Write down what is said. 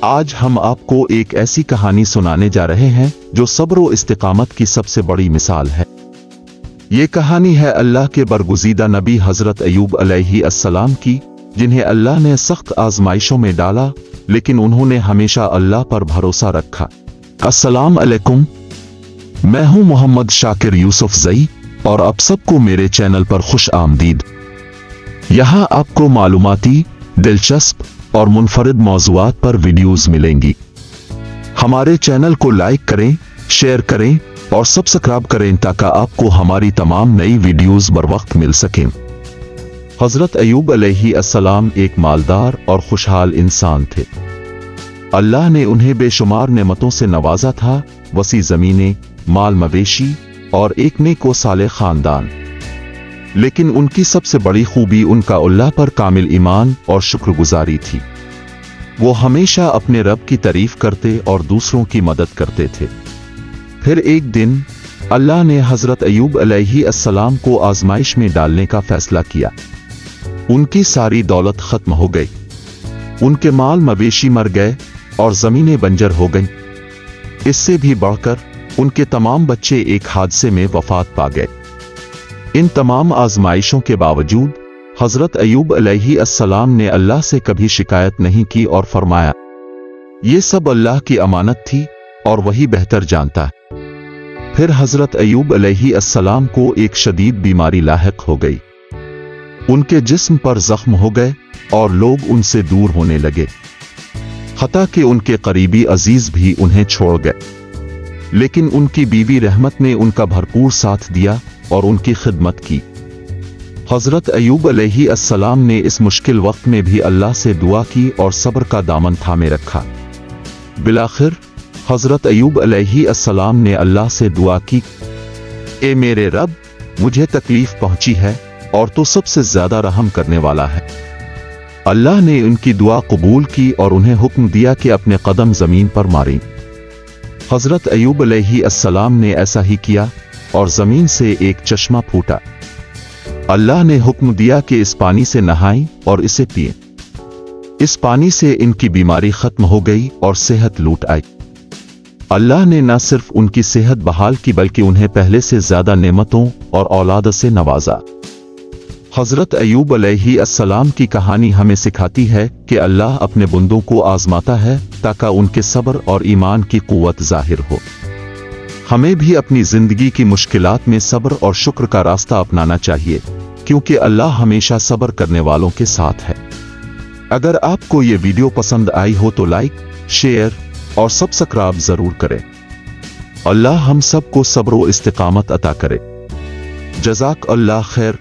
آج ہم آپ کو ایک ایسی کہانی سنانے جا رہے ہیں جو صبر و استقامت کی سب سے بڑی مثال ہے۔ یہ کہانی ہے اللہ کے برگزیدہ نبی حضرت ایوب علیہ السلام کی، جنہیں اللہ نے سخت آزمائشوں میں ڈالا لیکن انہوں نے ہمیشہ اللہ پر بھروسہ رکھا۔ السلام علیکم، میں ہوں محمد شاکر یوسف زئی اور آپ سب کو میرے چینل پر خوش آمدید۔ یہاں آپ کو معلوماتی، دلچسپ اور منفرد موضوعات پر ویڈیوز ملیں گی۔ ہمارے چینل کو لائک کریں، شیئر کریں اور سبسکرائب کریں تاکہ آپ کو ہماری تمام نئی ویڈیوز بر وقت مل سکیں۔ حضرت ایوب علیہ السلام ایک مالدار اور خوشحال انسان تھے۔ اللہ نے انہیں بے شمار نعمتوں سے نوازا تھا، وسیع زمینیں، مال مویشی اور ایک نیک و صالح خاندان۔ لیکن ان کی سب سے بڑی خوبی ان کا اللہ پر کامل ایمان اور شکر گزاری تھی۔ وہ ہمیشہ اپنے رب کی تعریف کرتے اور دوسروں کی مدد کرتے تھے۔ پھر ایک دن اللہ نے حضرت ایوب علیہ السلام کو آزمائش میں ڈالنے کا فیصلہ کیا۔ ان کی ساری دولت ختم ہو گئی، ان کے مال مویشی مر گئے اور زمینیں بنجر ہو گئیں۔ اس سے بھی بڑھ کر ان کے تمام بچے ایک حادثے میں وفات پا گئے۔ ان تمام آزمائشوں کے باوجود حضرت ایوب علیہ السلام نے اللہ سے کبھی شکایت نہیں کی اور فرمایا، یہ سب اللہ کی امانت تھی اور وہی بہتر جانتا ہے۔ پھر حضرت ایوب علیہ السلام کو ایک شدید بیماری لاحق ہو گئی۔ ان کے جسم پر زخم ہو گئے اور لوگ ان سے دور ہونے لگے، حتیٰ کہ ان کے قریبی عزیز بھی انہیں چھوڑ گئے۔ لیکن ان کی بیوی رحمت نے ان کا بھرپور ساتھ دیا اور ان کی خدمت کی۔ حضرت ایوب علیہ السلام نے اس مشکل وقت میں بھی اللہ سے دعا کی اور صبر کا دامن تھامے رکھا۔ بالآخر حضرت ایوب علیہ السلام نے اللہ سے دعا کی، اے میرے رب، مجھے تکلیف پہنچی ہے اور تو سب سے زیادہ رحم کرنے والا ہے۔ اللہ نے ان کی دعا قبول کی اور انہیں حکم دیا کہ اپنے قدم زمین پر ماریں۔ حضرت ایوب علیہ السلام نے ایسا ہی کیا اور زمین سے ایک چشمہ پھوٹا۔ اللہ نے حکم دیا کہ اس پانی سے نہائیں اور اسے پئیں۔ اس پانی سے ان کی بیماری ختم ہو گئی اور صحت لوٹ آئی۔ اللہ نے نہ صرف ان کی صحت بحال کی بلکہ انہیں پہلے سے زیادہ نعمتوں اور اولاد سے نوازا۔ حضرت ایوب علیہ السلام کی کہانی ہمیں سکھاتی ہے کہ اللہ اپنے بندوں کو آزماتا ہے تاکہ ان کے صبر اور ایمان کی قوت ظاہر ہو۔ ہمیں بھی اپنی زندگی کی مشکلات میں صبر اور شکر کا راستہ اپنانا چاہیے، کیونکہ اللہ ہمیشہ صبر کرنے والوں کے ساتھ ہے۔ اگر آپ کو یہ ویڈیو پسند آئی ہو تو لائک، شیئر اور سبسکرائب ضرور کریں۔ اللہ ہم سب کو صبر و استقامت عطا کرے۔ جزاک اللہ خیر۔